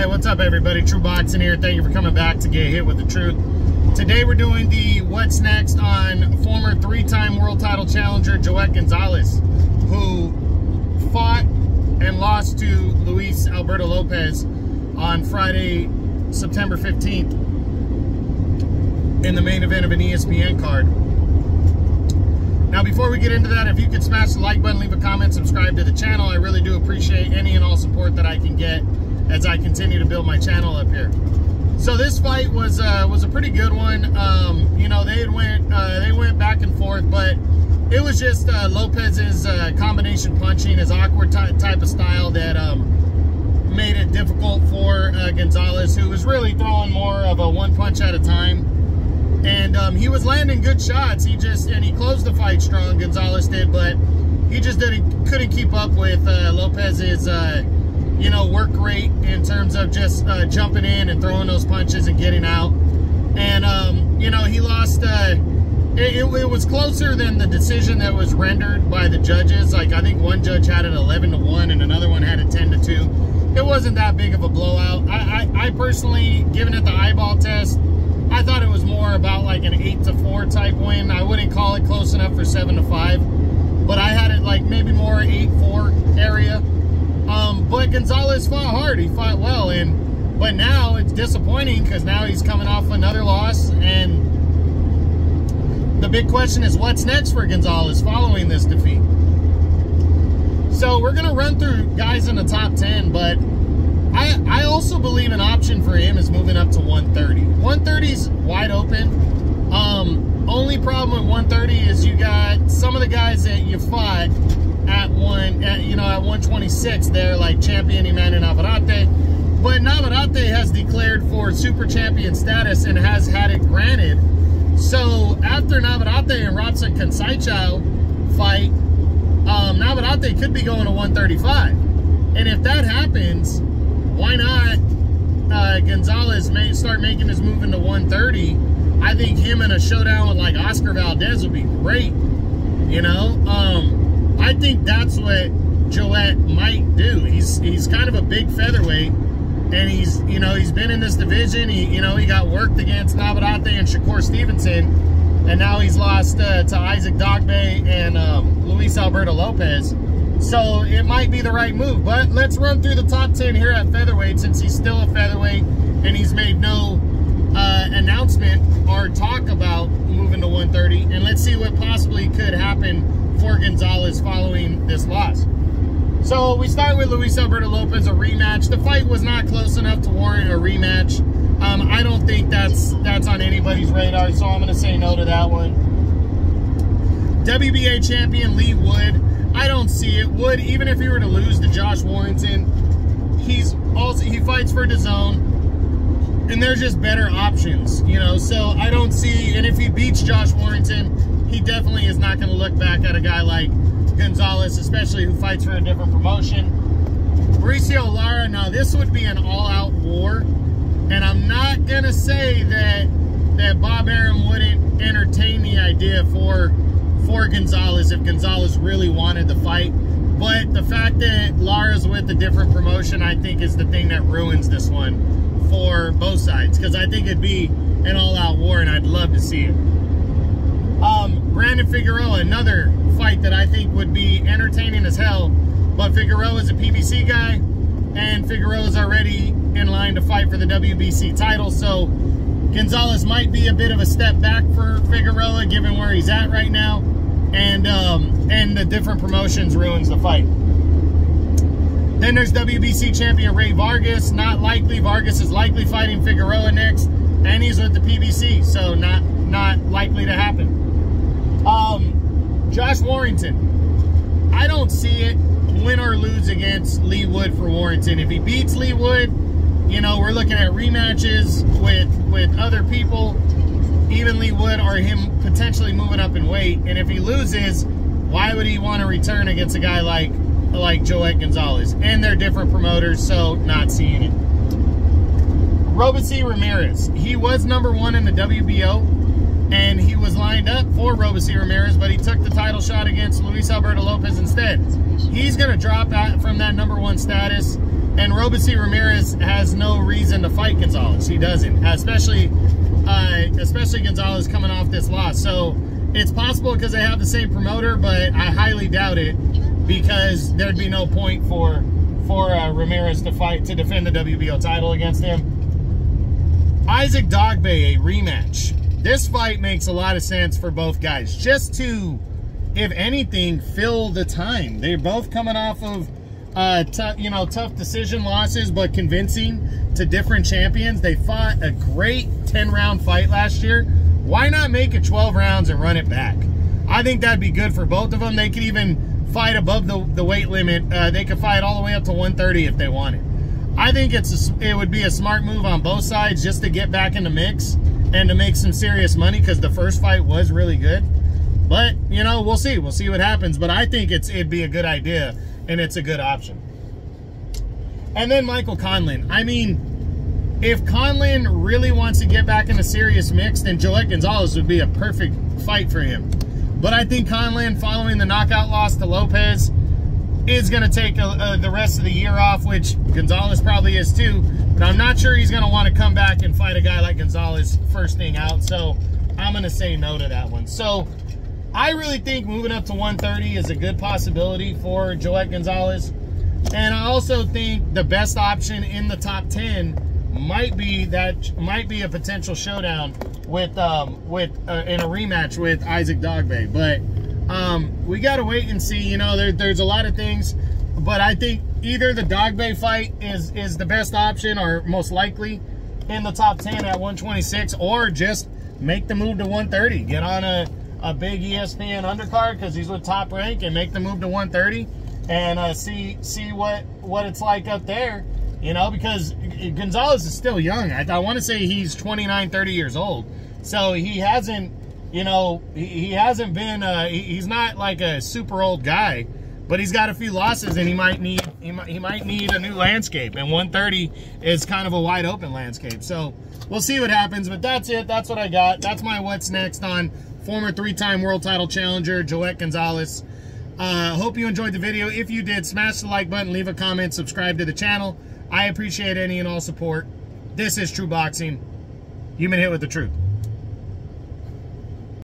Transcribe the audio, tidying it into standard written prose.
Hey, what's up everybody? True Boxing here. Thank you for coming back to get hit with the truth. Today we're doing the what's next on former 3-time world title challenger Joet Gonzalez, who fought and lost to Luis Alberto Lopez on Friday, September 15th in the main event of an ESPN card. Now, before we get into that, if you could smash the like button, leave a comment, subscribe to the channel. I really do appreciate any and all support that I can get as I continue to build my channel up here. So this fight was a pretty good one. You know, they went back and forth, but it was just Lopez's combination punching, his awkward type of style that made it difficult for Gonzalez, who was really throwing more of a one punch at a time. And he was landing good shots. He closed the fight strong, Gonzalez did, but he just couldn't keep up with Lopez's you know, work rate in terms of just jumping in and throwing those punches and getting out. And you know, he lost. It was closer than the decision that was rendered by the judges. Like, I think one judge had it 11-1 and another one had it 10-2. It wasn't that big of a blowout. I personally, given it the eyeball test, I thought it was more about like an 8-4 type win. I wouldn't call it close enough for 7-5, but I had it like maybe more 8-4 area. But Gonzalez fought hard. He fought well, but now it's disappointing because now he's coming off another loss, and the big question is what's next for Gonzalez following this defeat. So we're gonna run through guys in the top 10, but I also believe an option for him is moving up to 130. 130's wide open. Only problem with 130 is you got some of the guys that you fought at 126 there, like champion Emmanuel Navarrete. But Navarrete has declared for super champion status and has had it granted. So after Navarrete and Robson Consaichao fight, Navarrete could be going to 135. And if that happens, why not Gonzalez may start making his move into 130? I think him in a showdown with like Oscar Valdez would be great. You know, I think that's what Joet might do. He's kind of a big featherweight, and he's been in this division. He got worked against Navarrete and Shakur Stevenson, and now he's lost to Isaac Dogbe and Luis Alberto Lopez. So it might be the right move. But let's run through the top 10 here at featherweight, since he's still a featherweight and he's made no announcement or talk about moving to 130. And let's see what possibly could happen for Gonzalez following this loss. So we start with Luis Alberto Lopez, a rematch. The fight was not close enough to warrant a rematch. I don't think that's on anybody's radar, so I'm going to say no to that one. WBA champion Lee Wood, I don't see it. Wood, even if he were to lose to Josh Warrington, he fights for DAZN, and there's just better options, you know. So I don't see, and if he beats Josh Warrington, he definitely is not going to look back at a guy like Gonzalez, especially who fights for a different promotion. Mauricio Lara, now this would be an all-out war, and I'm not going to say that Bob Arum wouldn't entertain the idea for Gonzalez if Gonzalez really wanted the fight. But the fact that Lara's with a different promotion, I think, is the thing that ruins this one for both sides, because I think it'd be an all-out war, and I'd love to see it. Brandon Figueroa, another fight that I think would be entertaining as hell, but Figueroa is a PBC guy, and Figueroa is already in line to fight for the WBC title, so Gonzalez might be a bit of a step back for Figueroa given where he's at right now, and the different promotions ruins the fight. Then there's WBC champion Ray Vargas. Not likely. Vargas is likely fighting Figueroa next, and he's with the PBC, so not likely to happen. Josh Warrington, I don't see it win or lose against Lee Wood for Warrington. If he beats Lee Wood, you know, we're looking at rematches with other people, even Lee Wood or him potentially moving up in weight. And if he loses, why would he want to return against a guy like Joet Gonzalez? And they're different promoters, so not seeing it. Robeisy Ramirez, he was #1 in the WBO, and he was lined up for Robeisy Ramirez, but he took the title shot against Luis Alberto Lopez instead. He's going to drop out from that #1 status And Robeisy Ramirez has no reason to fight Gonzalez. He doesn't, especially Gonzalez coming off this loss. So it's possible because they have the same promoter, but I highly doubt it, because there'd be no point for Ramirez to fight to defend the WBO title against him. Isaac Dogboe, a rematch. This fight makes a lot of sense for both guys, just to, if anything, fill the time. They're both coming off of tough decision losses, but convincing to different champions. They fought a great 10-round fight last year. Why not make it 12 rounds and run it back? I think that'd be good for both of them. They could even fight above the weight limit. They could fight all the way up to 130 if they wanted. I think it would be a smart move on both sides, just to get back in the mix and to make some serious money, because the first fight was really good. But, you know, we'll see. We'll see what happens. But I think it'd be a good idea, and it's a good option. And then Michael Conlan. I mean, if Conlan really wants to get back in a serious mix, then Joet Gonzalez would be a perfect fight for him. But I think Conlan, following the knockout loss to Lopez, is going to take the rest of the year off, which Gonzalez probably is too. But I'm not sure he's going to want to come back and fight a guy like Gonzalez first thing out. So I'm going to say no to that one. So I really think moving up to 130 is a good possibility for Joet Gonzalez. And I also think the best option in the top 10 might be a potential showdown with in a rematch with Isaac Dogboe. But we got to wait and see. You know, there's a lot of things, but I think either the Dogboe fight is the best option, or most likely in the top 10 at 126, or just make the move to 130. Get on a big ESPN undercard, because he's with Top Rank, and make the move to 130 and see what it's like up there. You know, because Gonzalez is still young. I want to say he's 29, 30 years old. So he hasn't, you know, he hasn't been, he's not like a super old guy, but he's got a few losses, and he might need a new landscape. And 130 is kind of a wide open landscape. So we'll see what happens, but that's it. That's what I got. That's my what's next on former 3-time world title challenger, Joet Gonzalez. Hope you enjoyed the video. If you did, smash the like button, leave a comment, subscribe to the channel. I appreciate any and all support. This is True Boxing. You've been hit with the truth.